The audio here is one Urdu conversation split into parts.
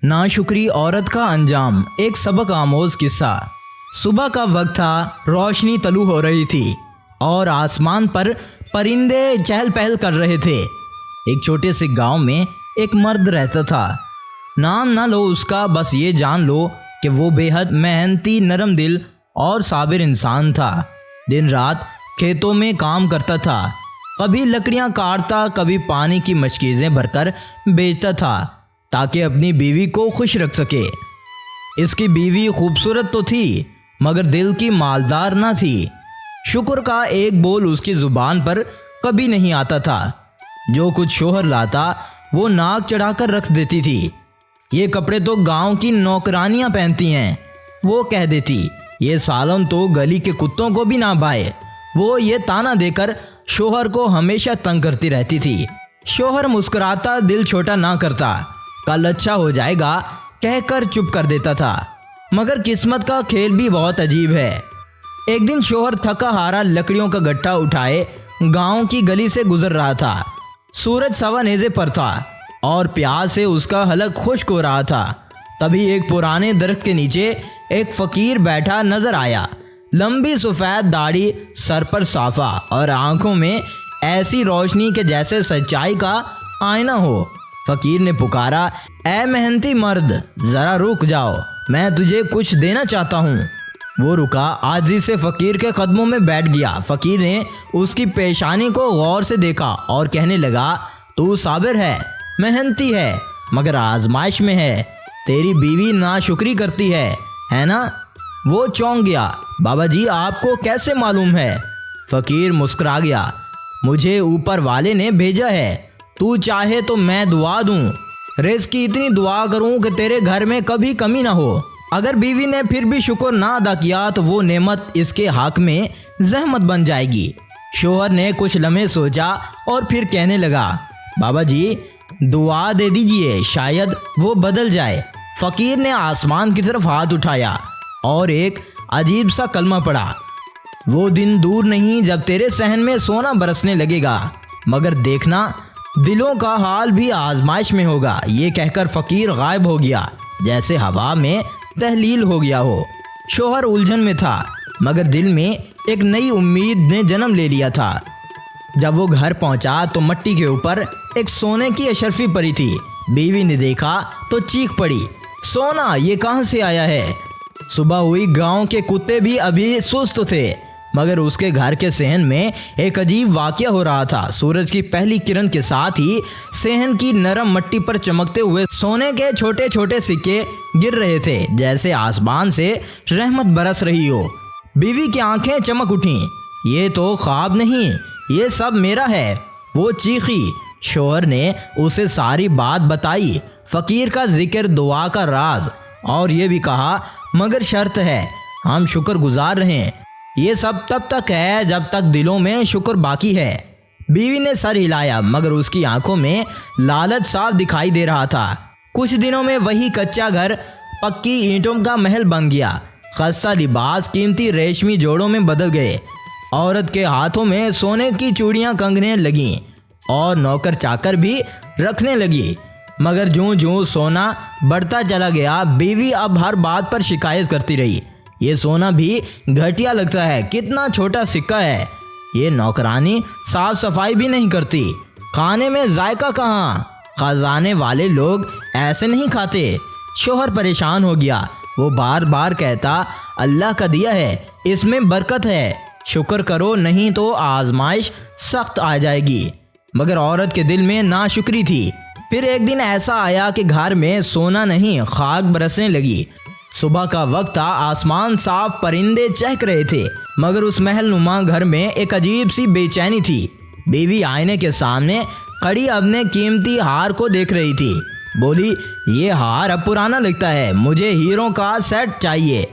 ناشکری عورت کا انجام۔ ایک سبق آموز قصہ۔ صبح کا وقت تھا، روشنی طلوع ہو رہی تھی اور آسمان پر پرندے چہل پہل کر رہے تھے۔ ایک چھوٹے سے گاؤں میں ایک مرد رہتا تھا۔ نام نہ لو اس کا، بس یہ جان لو کہ وہ بے حد محنتی، نرم دل اور صابر انسان تھا۔ دن رات کھیتوں میں کام کرتا تھا، کبھی لکڑیاں کاٹتا، کبھی پانی کی مشکیزیں بھر کر بیچتا تھا تاکہ اپنی بیوی کو خوش رکھ سکے۔ اس کی بیوی خوبصورت تو تھی مگر دل کی مالدار نہ تھی۔ شکر کا ایک بول اس کی زبان پر کبھی نہیں آتا تھا۔ جو کچھ شوہر لاتا وہ ناک چڑھا کر رکھ دیتی تھی۔ یہ کپڑے تو گاؤں کی نوکرانیاں پہنتی ہیں، وہ کہہ دیتی۔ یہ سالن تو گلی کے کتوں کو بھی نہ بھائے، وہ یہ تانا دے کر شوہر کو ہمیشہ تنگ کرتی رہتی تھی۔ شوہر مسکراتا، دل چھوٹا نہ کرتا، کل اچھا ہو جائے گا کہہ کر چپ کر دیتا تھا۔ مگر قسمت کا کھیل بھی بہت عجیب ہے۔ ایک دن شوہر تھکا ہارا لکڑیوں کا گٹھا اٹھائے گاؤں کی گلی سے گزر رہا تھا۔ سورج سوا نیزے پر تھا اور پیاس سے اس کا حلق خشک ہو رہا تھا۔ تبھی ایک پرانے درخت کے نیچے ایک فقیر بیٹھا نظر آیا۔ لمبی سفید داڑھی، سر پر صافہ اور آنکھوں میں ایسی روشنی کہ جیسے سچائی کا آئینہ ہو۔ فقیر نے پکارا، اے محنتی مرد، ذرا رک جاؤ، میں تجھے کچھ دینا چاہتا ہوں۔ وہ رکا، عاجزی سے فقیر کے قدموں میں بیٹھ گیا۔ فقیر نے اس کی پیشانی کو غور سے دیکھا اور کہنے لگا، تو صابر ہے، محنتی ہے، مگر آزمائش میں ہے۔ تیری بیوی ناشکری کرتی ہے نا؟ وہ چونک گیا۔ بابا جی، آپ کو کیسے معلوم ہے؟ فقیر مسکرا گیا، مجھے اوپر والے نے بھیجا ہے، تو چاہے تو میں دعا دوں، رزق کی اتنی دعا کروں کہ تیرے گھر میں کبھی کمی نہ ہو۔ اگر بیوی نے پھر بھی شکر نہ ادا کیا تو وہ نعمت اس کے حق میں زحمت بن جائے گی۔ شوہر نے کچھ لمحے سوچا اور پھر کہنے لگا، بابا جی دعا دے دیجئے، شاید وہ بدل جائے۔ فقیر نے آسمان کی طرف ہاتھ اٹھایا اور ایک عجیب سا کلمہ پڑھا، وہ دن دور نہیں جب تیرے صحن میں سونا برسنے لگے گا، مگر دیکھنا دلوں کا حال بھی آزمائش میں ہوگا۔ یہ کہہ کر فقیر غائب ہو گیا جیسے ہوا میں تحلیل ہو گیا ہو۔ شوہر الجھن میں تھا مگر دل میں ایک نئی امید نے جنم لے لیا تھا۔ جب وہ گھر پہنچا تو مٹی کے اوپر ایک سونے کی اشرفی پڑی تھی۔ بیوی نے دیکھا تو چیخ پڑی، سونا یہ کہاں سے آیا ہے؟ صبح ہوئی، گاؤں کے کتے بھی ابھی سست تھے مگر اس کے گھر کے صحن میں ایک عجیب واقعہ ہو رہا تھا۔ سورج کی پہلی کرن کے ساتھ ہی صحن کی نرم مٹی پر چمکتے ہوئے سونے کے چھوٹے چھوٹے سکے گر رہے تھے، جیسے آسمان سے رحمت برس رہی ہو۔ بیوی کی آنکھیں چمک اٹھیں، یہ تو خواب نہیں، یہ سب میرا ہے، وہ چیخی۔ شوہر نے اسے ساری بات بتائی، فقیر کا ذکر، دعا کا راز، اور یہ بھی کہا مگر شرط ہے، ہم شکر گزار رہیں، یہ سب تب تک ہے جب تک دلوں میں شکر باقی ہے۔ بیوی نے سر ہلایا مگر اس کی آنکھوں میں لالچ صاف دکھائی دے رہا تھا۔ کچھ دنوں میں وہی کچا گھر پکی اینٹوں کا محل بن گیا۔ خستہ لباس قیمتی ریشمی جوڑوں میں بدل گئے۔ عورت کے ہاتھوں میں سونے کی چوڑیاں کنگنے لگیں اور نوکر چاکر بھی رکھنے لگی۔ مگر جوں جوں سونا بڑھتا چلا گیا، بیوی اب ہر بات پر شکایت کرتی رہی، یہ سونا بھی گھٹیا لگتا ہے، کتنا چھوٹا سکہ ہے، یہ نوکرانی صاف صفائی بھی نہیں کرتی، کھانے میں ذائقہ کہاں، خزانے والے لوگ ایسے نہیں کھاتے۔ شوہر پریشان ہو گیا، وہ بار بار کہتا، اللہ کا دیا ہے، اس میں برکت ہے، شکر کرو نہیں تو آزمائش سخت آ جائے گی۔ مگر عورت کے دل میں ناشکری تھی۔ پھر ایک دن ایسا آیا کہ گھر میں سونا نہیں، خاک برسنے لگی۔ صبح کا وقت تھا، آسمان صاف، پرندے چہک رہے تھے مگر اس محل نما گھر میں ایک عجیب سی بے چینی تھی۔ بیوی آئینے کے سامنے کھڑی اپنے قیمتی ہار کو دیکھ رہی تھی۔ بولی، یہ ہار اب پرانا لگتا ہے، مجھے ہیروں کا سیٹ چاہیے۔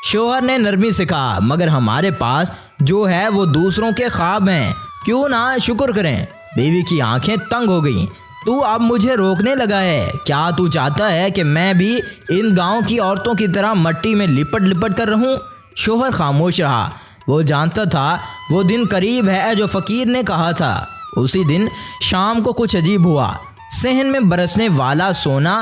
شوہر نے نرمی سے کہا، مگر ہمارے پاس جو ہے وہ دوسروں کے خواب ہیں، کیوں نہ شکر کریں؟ بیوی کی آنکھیں تنگ ہو گئیں، تو اب مجھے روکنے لگا ہے، کیا تو چاہتا ہے کہ میں بھی ان گاؤں کی عورتوں کی طرح مٹی میں لپٹ لپٹ کر رہوں؟ شوہر خاموش رہا، وہ جانتا تھا وہ دن قریب ہے جو فقیر نے کہا تھا۔ اسی دن شام کو کچھ عجیب ہوا، صحن میں برسنے والا سونا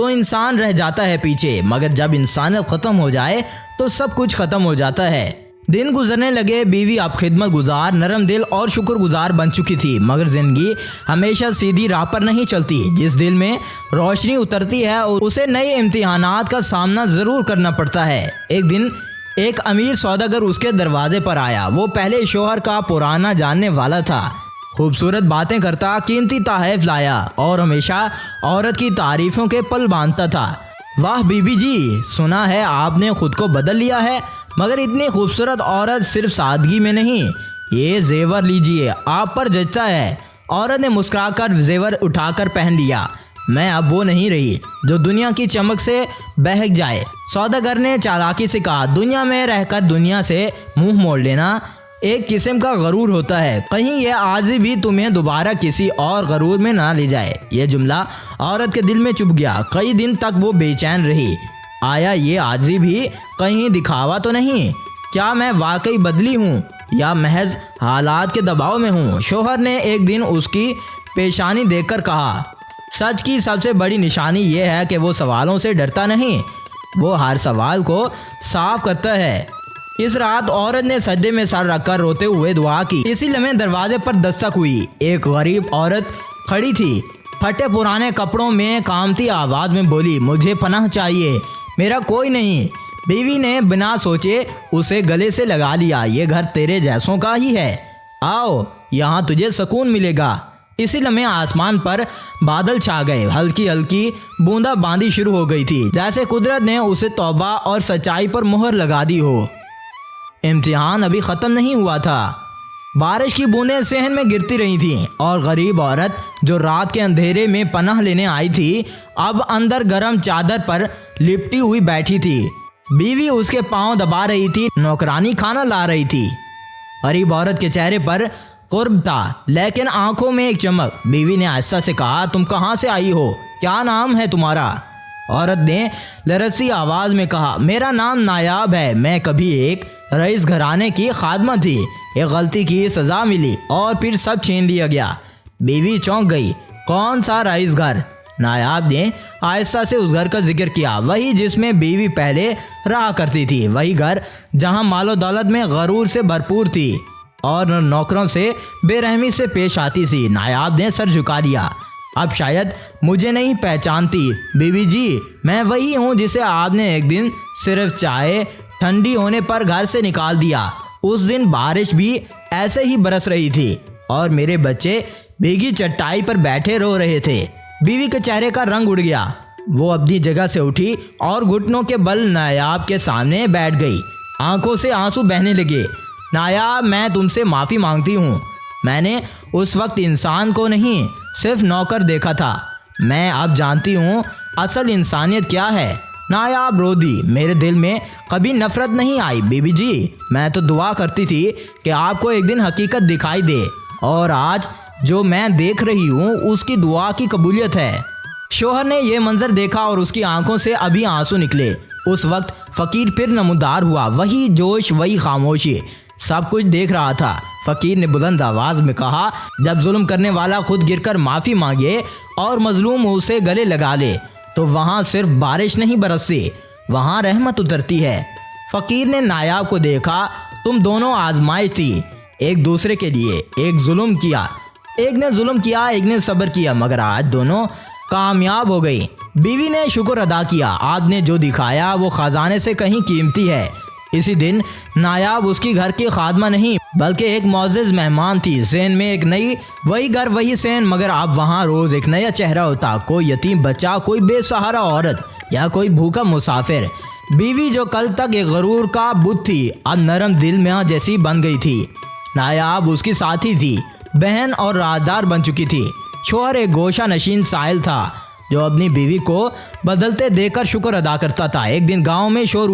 تو انسان رہ جاتا ہے پیچھے، مگر جب انسانیت ختم ہو جائے تو سب کچھ ختم ہو جاتا ہے۔ دن گزرنے لگے، بیوی اب خدمت گزار، نرم دل اور شکر گزار بن چکی تھی، مگر زندگی ہمیشہ سیدھی راہ پر نہیں چلتی۔ جس دل میں روشنی اترتی ہے اسے نئے امتحانات کا سامنا ضرور کرنا پڑتا ہے۔ ایک دن ایک امیر سوداگر اس کے دروازے پر آیا۔ وہ پہلے شوہر کا پرانا جاننے والا تھا، خوبصورت باتیں کرتا، قیمتی تحائف لایا اور ہمیشہ عورت کی تعریفوں کے پل باندھتا تھا۔ واہ بی بی جی، سنا ہے آپ نے خود کو بدل لیا ہے، مگر اتنی خوبصورت عورت صرف سادگی میں نہیں، یہ زیور لیجئے، آپ پر جچتا ہے۔ عورت نے مسکرا کر زیور اٹھا کر پہن لیا۔ میں اب وہ نہیں رہی جو دنیا کی چمک سے بہک جائے۔ سوداگر نے چالاکی سے کہا، دنیا میں رہ کر دنیا سے منہ موڑ لینا ایک قسم کا غرور ہوتا ہے، کہیں یہ عاجزی بھی تمہیں دوبارہ کسی اور غرور میں نہ لے جائے۔ یہ جملہ عورت کے دل میں چبھ گیا۔ کئی دن تک وہ بے چین رہی۔ آیا یہ عاجزی بھی کہیں دکھاوا تو نہیں؟ کیا میں واقعی بدلی ہوں یا محض حالات کے دباؤ میں ہوں؟ شوہر نے ایک دن اس کی پیشانی دیکھ کر کہا، سچ کی سب سے بڑی نشانی یہ ہے کہ وہ سوالوں سے ڈرتا نہیں، وہ ہر سوال کو صاف کرتا ہے۔ اس رات عورت نے سجدے میں سر رکھ کر روتے ہوئے دعا کی۔ اسی لمحے دروازے پر دستک ہوئی۔ ایک غریب عورت کھڑی تھی، پھٹے پرانے کپڑوں میں کامتی آواز میں بولی، مجھے پناہ چاہیے، میرا کوئی نہیں۔ بیوی نے بنا سوچے اسے گلے سے لگا لیا، یہ گھر تیرے جیسوں کا ہی ہے، آؤ یہاں تجھے سکون ملے گا۔ اسی لمحے آسمان پر بادل چھا گئے، ہلکی ہلکی بوندا باندی شروع ہو گئی تھی، جیسے قدرت نے اسے توبہ اور سچائی پر مہر لگا دی ہو۔ امتحان ابھی ختم نہیں ہوا تھا۔ بارش کی بوندیں صحن میں گرتی رہی تھیں اور غریب عورت جو رات کے اندھیرے میں پناہ لینے آئی تھی اب اندر گرم چادر پر لپٹی ہوئی بیٹھی تھی۔ بیوی اس کے پاؤں دبا رہی تھی، نوکرانی کھانا لا رہی تھی۔ غریب عورت کے چہرے پر قرب تھا لیکن آنکھوں میں ایک چمک۔ بیوی نے آہستہ سے کہا، تم کہاں سے آئی ہو؟ کیا نام ہے تمہارا؟ عورت نے لرزتی آواز میں کہا، میرا نام نایاب ہے، میں کبھی ایک رئیس گھرانے کی خادمہ تھی، ایک غلطی کی سزا ملی اور پھر سب چھین لیا گیا۔ بیوی چونک گئی۔ کون سا رئیس گھر؟ نایاب نے آہستہ سے اس گھر کا ذکر کیا، وہی جس میں بیوی پہلے رہا کرتی تھی، وہی گھر جہاں مال و دولت میں غرور سے بھرپور تھی اور نوکروں سے بے رحمی سے پیش آتی تھی۔ نایاب نے سر جھکا لیا، اب شاید مجھے نہیں پہچانتی بیوی جی، میں وہی ہوں جسے آپ نے ایک دن صرف چائے ٹھنڈی ہونے پر گھر سے نکال دیا۔ اس دن بارش بھی ایسے ہی برس رہی تھی اور میرے بچے بھیگی چٹائی پر بیٹھے رو رہے تھے۔ بیوی کے چہرے کا رنگ اڑ گیا، وہ اپنی جگہ سے اٹھی اور گھٹنوں کے بل نایاب کے سامنے بیٹھ گئی، آنکھوں سے آنسو بہنے لگے۔ نایاب، میں تم سے معافی مانگتی ہوں، میں نے اس وقت انسان کو نہیں صرف نوکر دیکھا تھا، میں اب جانتی ہوں اصل انسانیت کیا ہے۔ نایاب رو دی، میرے دل میں کبھی نفرت نہیں آئی بیوی جی، میں تو دعا کرتی تھی کہ آپ کو ایک دن حقیقت دکھائی دے، اور آج جو میں دیکھ رہی ہوں اس کی دعا کی قبولیت ہے۔ شوہر نے یہ منظر دیکھا اور اس کی آنکھوں سے ابھی آنسو نکلے۔ اس وقت فقیر پھر نمودار ہوا، وہی جوش، وہی خاموشی، سب کچھ دیکھ رہا تھا۔ فقیر نے بلند آواز میں کہا، جب ظلم کرنے والا خود گر کر معافی مانگے اور مظلوم اسے گلے لگا لے تو وہاں صرف بارش نہیں برستی، وہاں رحمت اترتی ہے۔ فقیر نے نایاب کو دیکھا، تم دونوں آزمائش تھی ایک دوسرے کے لیے، ایک ظلم کیا، ایک نے ظلم کیا، ایک نے صبر کیا، مگر آج دونوں کامیاب ہو گئی۔ بیوی نے شکر ادا کیا، آپ نے جو دکھایا وہ خزانے سے کہیں قیمتی ہے۔ اسی دن نایاب اس کی گھر کی خادمہ نہیں بلکہ ایک معزز مہمان تھی۔ ذہن میں ایک نئی، وہی گھر وہی سین، مگر اب وہاں روز ایک نیا چہرہ ہوتا، کوئی یتیم بچہ، کوئی بے سہارا عورت یا کوئی بھوکا مسافر۔ بیوی جو کل تک ایک غرور کا بت تھی اب نرم دل میں جیسی بن گئی تھی۔ نایاب اس کی ساتھی تھی، بہن اور رازدار بن چکی تھی۔ شوہر ایک گوشہ نشین سائل تھا جو اپنی بیوی کو بدلتے دیکھ کر شکر ادا کرتا تھا۔ ایک دن گاؤں میں شور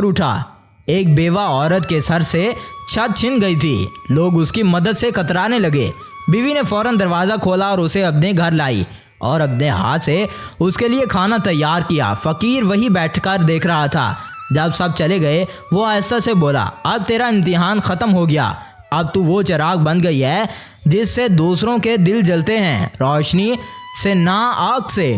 اٹھا، ایک بیوہ عورت کے سر سے چھت چھن گئی تھی، لوگ اس کی مدد سے کترانے لگے۔ بیوی نے فوراً دروازہ کھولا اور اسے اپنے گھر لائی اور اپنے ہاتھ سے اس کے لیے کھانا تیار کیا۔ فقیر وہی بیٹھ کر دیکھ رہا تھا۔ جب سب چلے گئے وہ آہستہ سے بولا، اب تیرا امتحان ختم ہو گیا، اب تو وہ چراغ بن گئی ہے جس سے دوسروں کے دل جلتے ہیں، روشنی سے نہ آگ سے۔